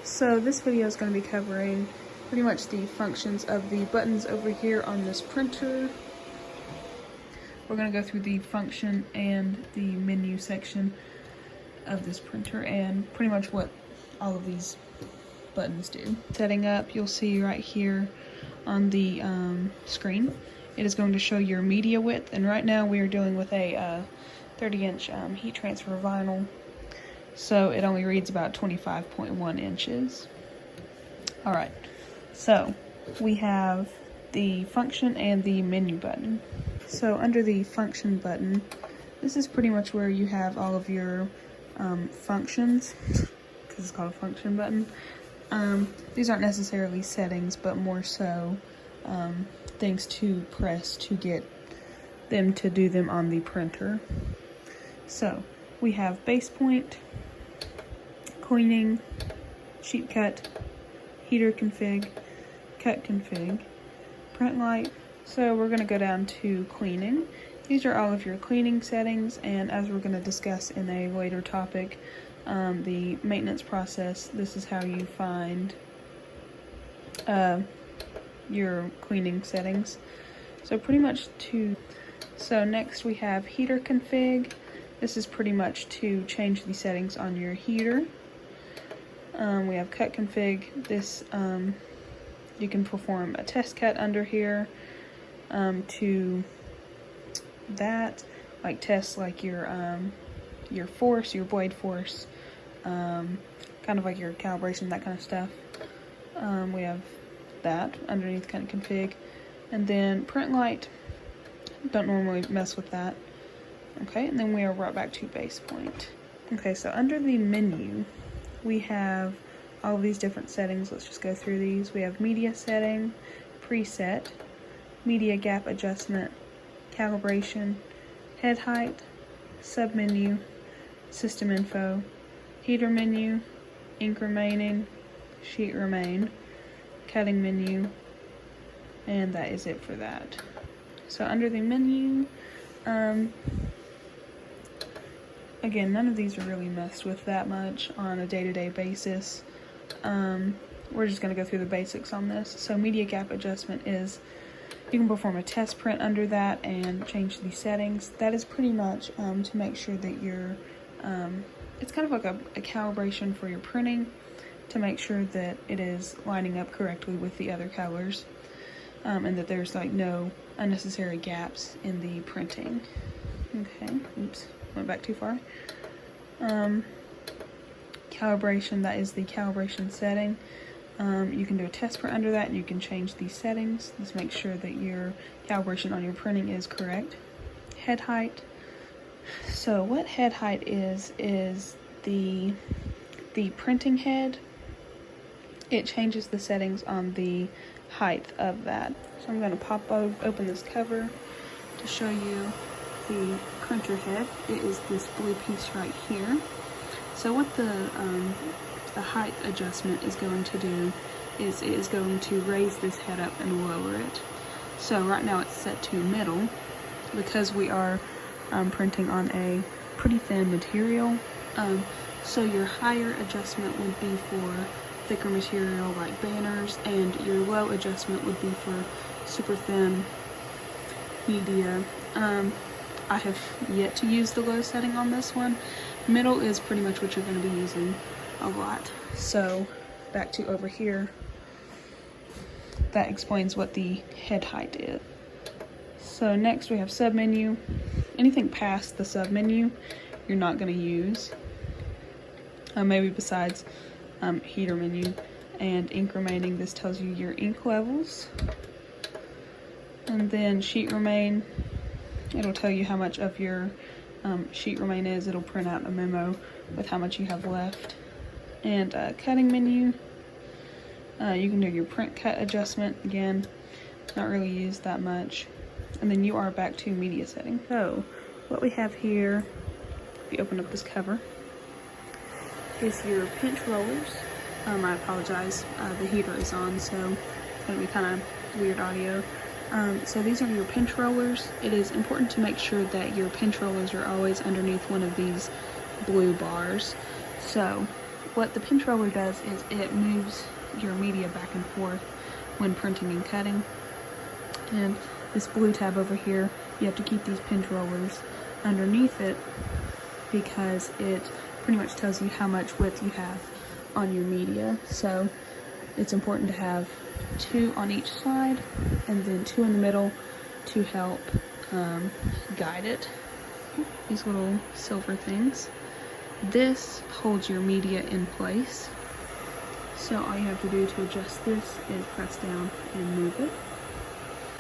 So this video is going to be covering pretty much the functions of the buttons over here on this printer. We're going to go through the function and the menu section of this printer and pretty much what all of these buttons do. Setting up, you'll see right here on the screen, it is going to show your media width, and right now we are dealing with a 30-inch heat transfer vinyl, so it only reads about 25.1 inches. Alright, so we have the function and the menu button. So under the function button, this is pretty much where you have all of your functions, because it's called a function button. These aren't necessarily settings, but more so things to press to get them to do them on the printer. So we have base point, cleaning, sheet cut, heater config, cut config, print light. So we're going to go down to cleaning. These are all of your cleaning settings, and as we're going to discuss in a later topic, the maintenance process, this is how you find your cleaning settings. So pretty much so next we have heater config. This is pretty much to change the settings on your heater. We have cut config. This you can perform a test cut under here to that, like test like your force, your blade force, kind of like your calibration, that kind of stuff. We have that underneath kind of config, and then print light, don't normally mess with that. Okay, and then we are right back to base point. Okay, so under the menu we have all of these different settings. Let's just go through these. We have media setting, preset, media gap adjustment, calibration, head height, submenu, system info, heater menu, ink remaining, sheet remain, cutting menu, and that is it for that. So under the menu, again, none of these are really messed with that much on a day-to-day basis. We're just going to go through the basics on this. So media gap adjustment is, you can perform a test print under that and change the settings. That is pretty much to make sure that you're, it's kind of like a calibration for your printing to make sure that it is lining up correctly with the other colors, and that there's like no unnecessary gaps in the printing. Okay, oops, went back too far. Calibration, that is the calibration setting. You can do a test print under that, and you can change these settings. Let's make sure that your calibration on your printing is correct. Head height. So what head height is the printing head. It changes the settings on the height of that. So I'm going to pop open this cover to show you the printer head. It is this blue piece right here. So what the height adjustment is going to do is it is going to raise this head up and lower it. So right now it's set to middle because we are printing on a pretty thin material. So your higher adjustment would be for thicker material like banners, and your low adjustment would be for super thin media. I have yet to use the low setting on this one. Middle is pretty much what you're going to be using a lot. So back to over here, that explains what the head height is. So next we have submenu. Anything past the submenu you're not going to use, maybe besides heater menu and ink remaining. This tells you your ink levels. And then sheet remain, it'll tell you how much of your sheet remain is. It'll print out a memo with how much you have left. And cutting menu, you can do your print cut adjustment. Again, not really used that much. And then you are back to media setting. So what we have here, if you open up this cover, is your pinch rollers. I apologize, the heater is on, so it's going to be kind of weird audio. So these are your pinch rollers. It is important to make sure that your pinch rollers are always underneath one of these blue bars. So what the pinch roller does is it moves your media back and forth when printing and cutting. And this blue tab over here, you have to keep these pinch rollers underneath it because it pretty much tells you how much width you have on your media. So it's important to have 2 on each side and then 2 in the middle to help guide it. These little silver things. This holds your media in place. So all you have to do to adjust this is press down and move it.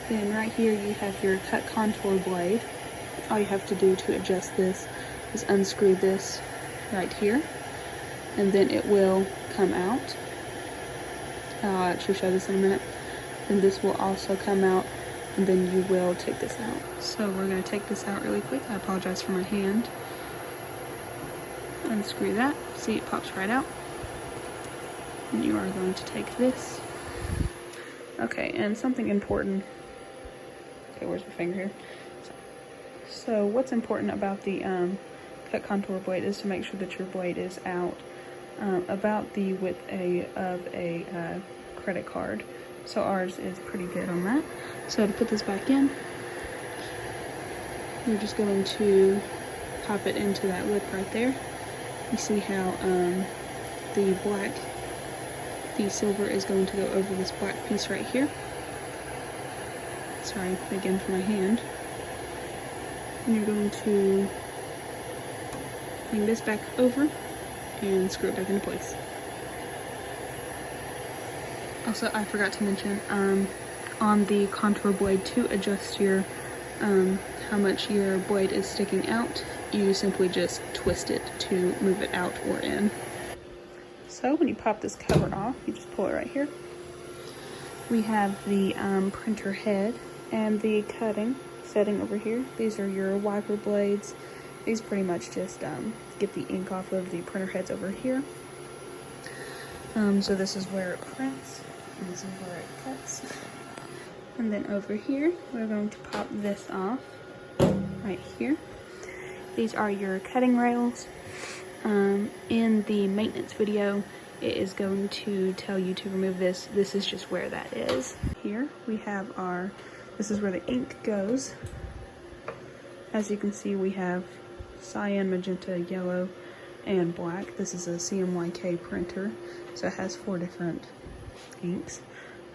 Then right here you have your cut contour blade. All you have to do to adjust this is unscrew this right here, and then it will come out. I'll actually show this in a minute. And this will also come out, and then you will take this out. So we're going to take this out really quick. I apologize for my hand. Unscrew that. See, it pops right out. And you are going to take this. Okay, and something important. Okay, where's my finger here? So what's important about the cut contour blade is to make sure that your blade is out about the width of a credit card. So ours is pretty good on that. So to put this back in, you're just going to pop it into that lip right there. You see how the silver is going to go over this black piece right here. Sorry again for my hand. And you're going to bring this back over and screw it back into place. Also, I forgot to mention, on the contour blade, to adjust your how much your blade is sticking out, you simply just twist it to move it out or in. So when you pop this cover off, you just pull it right here. We have the printer head and the cutting setting over here. These are your wiper blades. These pretty much just get the ink off of the printer heads over here. So this is where it prints, and this is where it cuts. And then over here, we're going to pop this off right here. These are your cutting rails. In the maintenance video, it is going to tell you to remove this. This is just where that is. Here we have this is where the ink goes. As you can see, we have cyan, magenta, yellow, and black. This is a CMYK printer, so it has 4 different inks.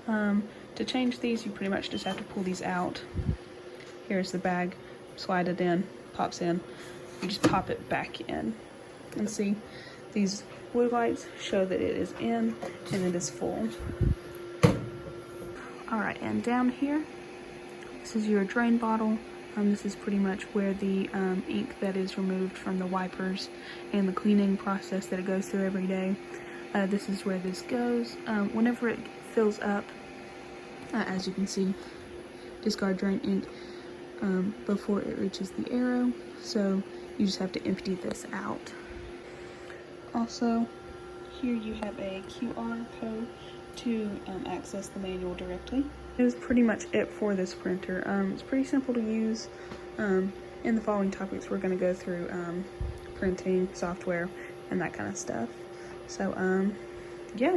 To change these, you pretty much just have to pull these out. Here's the bag, slide it in, pops in. You just pop it back in. And see, these blue lights show that it is in and it is full. Alright, and down here, this is your drain bottle. This is pretty much where the ink that is removed from the wipers and the cleaning process that it goes through every day. This is where this goes. Whenever it fills up, as you can see, discard drain ink before it reaches the arrow. So you just have to empty this out. Also, here you have a QR code to access the manual directly. That is pretty much it for this printer. It's pretty simple to use. In the following topics, we're going to go through printing, software, and that kind of stuff. So, yeah.